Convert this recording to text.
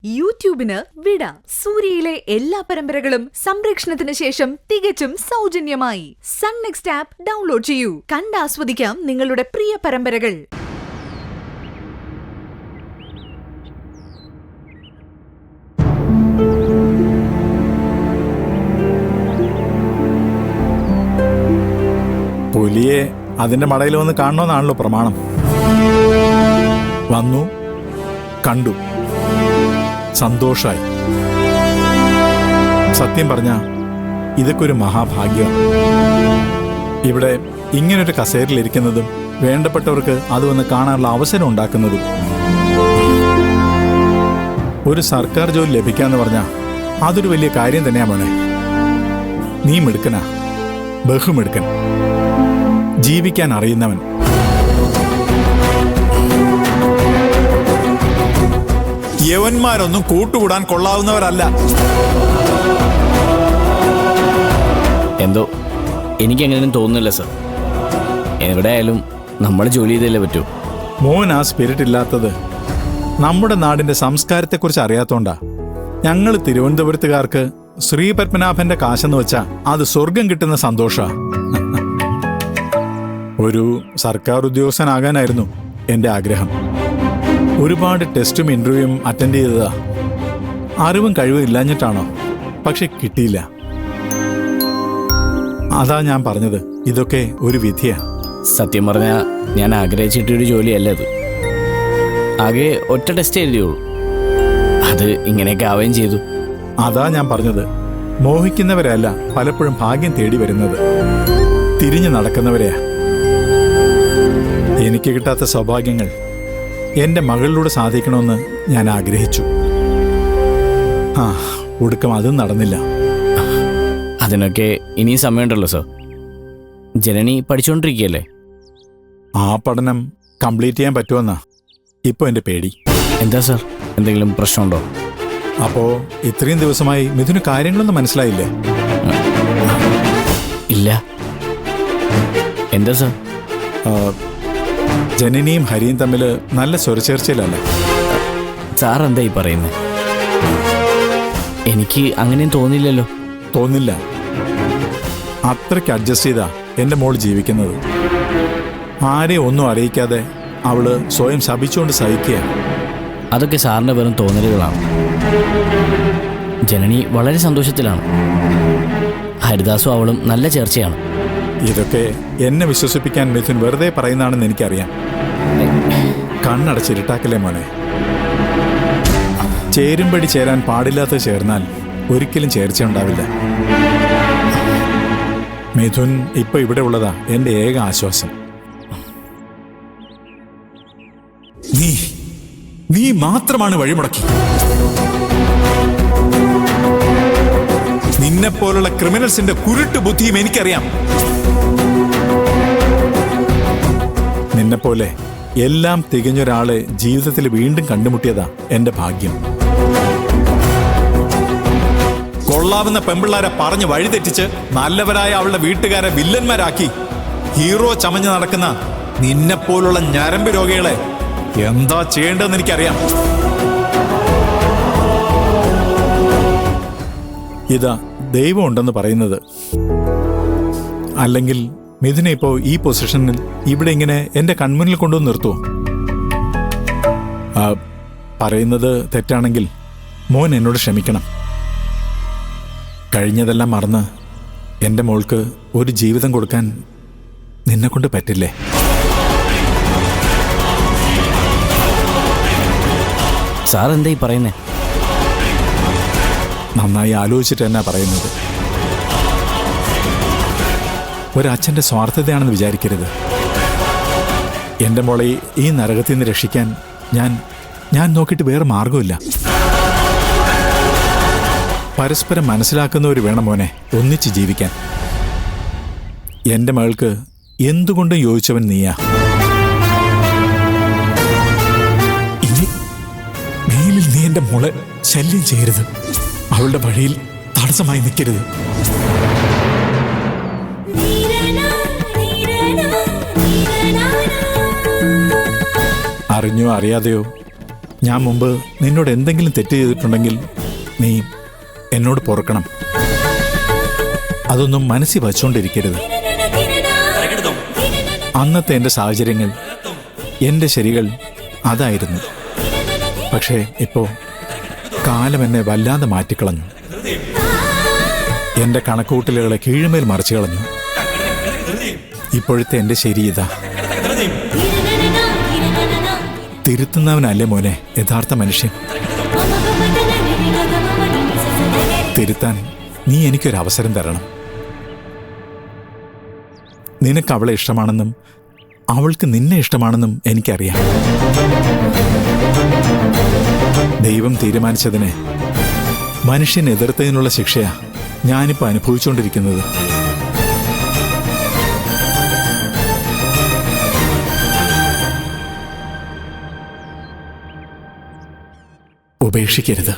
യൂട്യൂബിന് വിട. സൂര്യയിലെ എല്ലാ പരമ്പരകളും സംരക്ഷണത്തിന് ശേഷം തികച്ചും സൗജന്യമായി സൺ നെക്സ്റ്റ് ആപ്പ് ഡൗൺലോഡ് ചെയ്യൂ. കണ്ടാസ്വദിക്കാം നിങ്ങളുടെ പ്രിയ പരമ്പരകൾ. പുലിയെ അതിന്റെ മടയിൽ വന്ന് കാണണമെന്നാണല്ലോ പ്രമാണം. വന്നു, കണ്ടു, സന്തോഷായി. സത്യം പറഞ്ഞ ഇതൊക്കെ ഒരു മഹാഭാഗ്യം. ഇവിടെ ഇങ്ങനൊരു കസേരയിലിരിക്കുന്നതും വേണ്ടപ്പെട്ടവർക്ക് അത് വന്ന് കാണാനുള്ള അവസരം ഉണ്ടാക്കുന്നതും. ഒരു സർക്കാർ ജോലി ലഭിക്കാന്ന് പറഞ്ഞാൽ അതൊരു വലിയ കാര്യം തന്നെയാ മോനെ. നീ മിടുക്കനാ, ബഹുമിടുക്കൻ, ജീവിക്കാൻ അറിയുന്നവൻ. യവന്മാരൊന്നും കൂട്ടുകൂടാൻ കൊള്ളാവുന്നവരല്ല. എന്തോ എനിക്കങ്ങനെയൊന്നും തോന്നുന്നില്ല സർ. എവിടെയായാലും നമ്മൾ ജോലി ചെയ്തല്ലേ പറ്റൂ. മോൻ ആ സ്പിരിറ്റ് ഇല്ലാത്തത് നമ്മുടെ നാടിന്റെ സംസ്കാരത്തെക്കുറിച്ച് അറിയാത്തോണ്ടാ. ഞങ്ങൾ തിരുവനന്തപുരത്തുകാർക്ക് ശ്രീ പത്മനാഭന്റെ കാശെന്ന് വെച്ചാ അത് സ്വർഗം കിട്ടുന്ന സന്തോഷ. ഒരു സർക്കാർ ഉദ്യോഗസ്ഥനാകാനായിരുന്നു എൻ്റെ ആഗ്രഹം. ഒരുപാട് ടെസ്റ്റും ഇന്റർവ്യൂവും അറ്റൻഡ് ചെയ്തതാ. അറിവും കഴിവും ഇല്ലാഞ്ഞിട്ടാണോ? പക്ഷെ കിട്ടിയില്ല. അതാ ഞാൻ പറഞ്ഞത്, ഇതൊക്കെ ഒരു വിധിയാ. സത്യം പറഞ്ഞാൽ ഞാൻ ആഗ്രഹിച്ചിട്ടൊരു ജോലിയല്ല അത്. ആകെ ഒറ്റ ടെസ്റ്റ് എഴുതിയുള്ളൂ, അത് ഇങ്ങനെയൊക്കെ ആവുകയും ചെയ്തു. അതാ ഞാൻ പറഞ്ഞത്, മോഹിക്കുന്നവരല്ല പലപ്പോഴും ഭാഗ്യം തേടി വരുന്നത്, തിരിഞ്ഞു നടക്കുന്നവരെയാ. എനിക്ക് കിട്ടാത്ത സൗഭാഗ്യങ്ങൾ എൻ്റെ മകളിലൂടെ സാധിക്കണമെന്ന് ഞാൻ ആഗ്രഹിച്ചു. ഒടുക്കം അതും നടന്നില്ല. അതിനൊക്കെ ഇനിയും സമയമുണ്ടല്ലോ സർ. ജനനി പഠിച്ചുകൊണ്ടിരിക്കുകയല്ലേ? ആ പഠനം കംപ്ലീറ്റ് ചെയ്യാൻ പറ്റുമെന്നാ ഇപ്പോൾ എൻ്റെ പേടി. എന്താ സർ, എന്തെങ്കിലും പ്രശ്നമുണ്ടോ? അപ്പോൾ ഇത്രയും ദിവസമായി മിഥുന് കാര്യങ്ങളൊന്നും മനസ്സിലായില്ലേ? ഇല്ല. എന്താ സർ? ജനനിയും ഹരിയും തമ്മിൽ നല്ല സ്വരച്ചേർച്ചയിലല്ല. സാർ എന്താ ഈ പറയുന്നത്? എനിക്ക് അങ്ങനെയും തോന്നില്ലല്ലോ. തോന്നില്ല. അത്രയ്ക്ക് അഡ്ജസ്റ്റ് ചെയ്താ എൻ്റെ മോൾ ജീവിക്കുന്നത്. ആരെയും ഒന്നും അറിയിക്കാതെ അവള് സ്വയം ശപിച്ചുകൊണ്ട് സഹിക്കുക. അതൊക്കെ സാറിൻ്റെ വെറും തോന്നലുകളാണ്. ജനനി വളരെ സന്തോഷത്തിലാണ്. ഹരിദാസും അവളും നല്ല ചേർച്ചയാണ്. ഇതൊക്കെ എന്നെ വിശ്വസിപ്പിക്കാൻ മിഥുൻ വെറുതെ പറയുന്നതാണെന്ന് എനിക്കറിയാം. കണ്ണടച്ചിരുട്ടാക്കല്ലേ മോനെ. ചേരുംപടി ചേരാൻ പാടില്ലാത്ത ചേർന്നാൽ ഒരിക്കലും ചേർച്ച ഉണ്ടാവില്ല. മിഥുൻ ഇപ്പൊ ഇവിടെ ഉള്ളതാ എന്റെ ഏക ആശ്വാസം. നീ മാത്രമാണ് വഴിമുടക്കി. നിന്നെപ്പോലുള്ള ക്രിമിനൽസിന്റെ കുരുട്ട് ബുദ്ധിയും എനിക്കറിയാം. നിന്നെപ്പോലെ എല്ലാം തികഞ്ഞൊരാളെ ജീവിതത്തിൽ വീണ്ടും കണ്ടുമുട്ടിയതാ എന്റെ ഭാഗ്യം. കൊള്ളാവുന്ന പെമ്പിള്ളാരെ പറഞ്ഞ് വഴിതെറ്റിച്ച് നല്ലവരായ അവളുടെ വീട്ടുകാരെ വില്ലന്മാരാക്കി ഹീറോ ചമഞ്ഞ് നടക്കുന്ന നിന്നെപ്പോലുള്ള ഞരമ്പ് രോഗികളെ എന്താ ചെയ്യേണ്ടതെന്ന് എനിക്കറിയാം. ഇതാ ദൈവം ഉണ്ടെന്ന് പറയുന്നത്. അല്ലെങ്കിൽ മിഥുനെ ഇപ്പോ ഈ പൊസിഷനിൽ ഇവിടെ ഇങ്ങനെ എന്റെ കൺമുന്നിൽ കൊണ്ടുവന്ന് നിർത്തുവോ? പറയുന്നത് തെറ്റാണെങ്കിൽ മോൻ എന്നോട് ക്ഷമിക്കണം. കഴിഞ്ഞതെല്ലാം മറന്ന് എൻ്റെ മോൾക്ക് ഒരു ജീവിതം കൊടുക്കാൻ നിന്നെക്കൊണ്ട് പറ്റില്ലേ? സാർ എന്താ ഈ പറയുന്നേ? നന്നായി ആലോചിച്ചിട്ട് എന്നാ പറയുന്നത്. ഒരച്ഛൻ്റെ സ്വാർത്ഥതയാണെന്ന് വിചാരിക്കരുത്. എൻ്റെ മോളെ ഈ നരകത്തിൽ നിന്ന് രക്ഷിക്കാൻ ഞാൻ നോക്കിയിട്ട് വേറെ മാർഗമില്ല. പരസ്പരം മനസ്സിലാക്കുന്നവർ വേണം മോനെ ഒന്നിച്ച് ജീവിക്കാൻ. എൻ്റെ മകൾക്ക് എന്തുകൊണ്ടും യോജിച്ചവൻ നീയാ. ഇനി മേലിൽ നീ എൻ്റെ മോളെ ശല്യം ചെയ്യരുത്. അവളുടെ വഴിയിൽ തടസ്സമായി നിൽക്കരുത്. അറിഞ്ഞോ അറിയാതെയോ ഞാൻ മുമ്പ് നിന്നോട് എന്തെങ്കിലും തെറ്റ് ചെയ്തിട്ടുണ്ടെങ്കിൽ നീ എന്നോട് പൊറുക്കണം. അതൊന്നും മനസ്സിൽ വച്ചുകൊണ്ടിരിക്കരുത്. അന്നത്തെ എൻ്റെ സാഹചര്യങ്ങൾ, എൻ്റെ ശരികൾ അതായിരുന്നു. പക്ഷേ ഇപ്പോൾ കാലം എന്നെ വല്ലാതെ മാറ്റിക്കളഞ്ഞു. എൻ്റെ കണക്കൂട്ടലുകളെ കീഴ്മേൽ മറിച്ചു കളഞ്ഞു. ഇപ്പോഴത്തെ എൻ്റെ ശരി ഇതാ. തിരുത്തുന്നവനല്ലേ മോനെ യഥാർത്ഥ മനുഷ്യൻ. തിരുത്താൻ നീ എനിക്കൊരവസരം തരണം. നിനക്ക് അവളെ ഇഷ്ടമാണെന്നും അവൾക്ക് നിന്നെ ഇഷ്ടമാണെന്നും എനിക്കറിയാം. ദൈവം തീരുമാനിച്ചതിനെ മനുഷ്യൻ എതിർത്തതിനുള്ള ശിക്ഷയാ ഞാനിപ്പോൾ അനുഭവിച്ചുകൊണ്ടിരിക്കുന്നത്. ഉപേക്ഷിക്കരുത്.